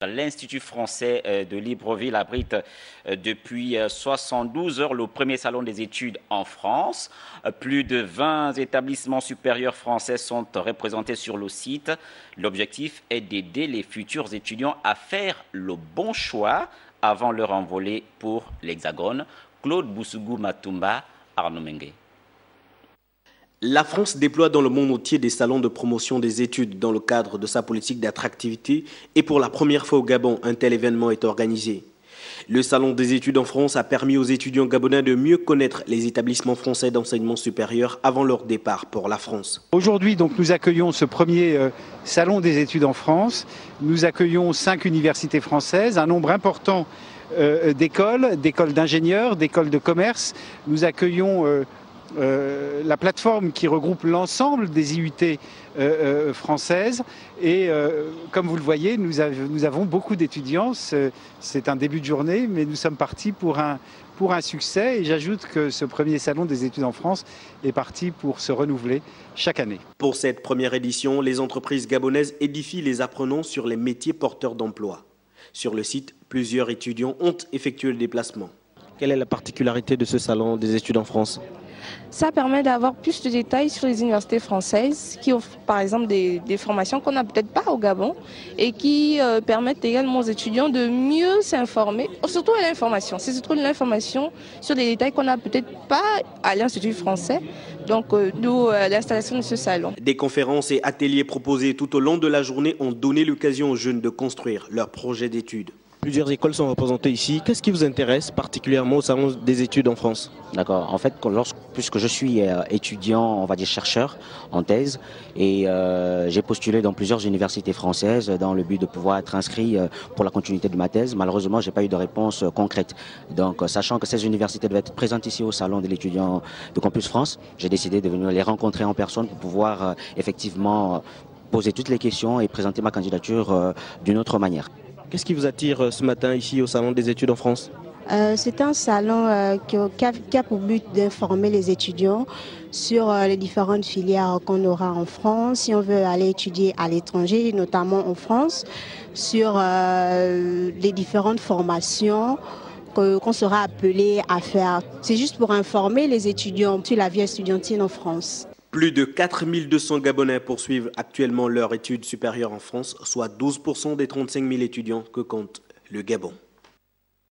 L'Institut français de Libreville abrite depuis 72 heures le premier salon des études en France. Plus de 20 établissements supérieurs français sont représentés sur le site. L'objectif est d'aider les futurs étudiants à faire le bon choix avant leur envolée pour l'Hexagone. Claude Boussougou Matumba, Arnaud Mengue. La France déploie dans le monde entier des salons de promotion des études dans le cadre de sa politique d'attractivité et pour la première fois au Gabon, un tel événement est organisé. Le salon des études en France a permis aux étudiants gabonais de mieux connaître les établissements français d'enseignement supérieur avant leur départ pour la France. Aujourd'hui, donc, nous accueillons ce premier salon des études en France. Nous accueillons 5 universités françaises, un nombre important d'écoles d'ingénieurs, d'écoles de commerce. Nous accueillons la plateforme qui regroupe l'ensemble des IUT françaises et comme vous le voyez, nous avons beaucoup d'étudiants. C'est un début de journée, mais nous sommes partis pour un succès et j'ajoute que ce premier salon des études en France est parti pour se renouveler chaque année. Pour cette première édition, les entreprises gabonaises édifient les apprenants sur les métiers porteurs d'emploi. Sur le site, plusieurs étudiants ont effectué le déplacement. Quelle est la particularité de ce salon des études en France ? Ça permet d'avoir plus de détails sur les universités françaises qui offrent par exemple des formations qu'on n'a peut-être pas au Gabon et qui permettent également aux étudiants de mieux s'informer, surtout à l'information. C'est surtout l'information sur des détails qu'on n'a peut-être pas à l'Institut français, donc d'où l'installation de ce salon. Des conférences et ateliers proposés tout au long de la journée ont donné l'occasion aux jeunes de construire leur projet d'études. Plusieurs écoles sont représentées ici. Qu'est-ce qui vous intéresse particulièrement au salon des études en France? D'accord. En fait, puisque je suis étudiant, on va dire chercheur en thèse, et j'ai postulé dans plusieurs universités françaises dans le but de pouvoir être inscrit pour la continuité de ma thèse. Malheureusement, j'ai pas eu de réponse concrète. Donc, sachant que ces universités devaient être présentes ici au salon de l'étudiant de Campus France, j'ai décidé de venir les rencontrer en personne pour pouvoir effectivement poser toutes les questions et présenter ma candidature d'une autre manière. Qu'est-ce qui vous attire ce matin ici au Salon des études en France? C'est un salon qui a pour but d'informer les étudiants sur les différentes filières qu'on aura en France, si on veut aller étudier à l'étranger, notamment en France, sur les différentes formations qu'on sera appelé à faire. C'est juste pour informer les étudiants sur la vie estudiantine en France. Plus de 4200 Gabonais poursuivent actuellement leurs études supérieures en France, soit 12% des 35 000 étudiants que compte le Gabon.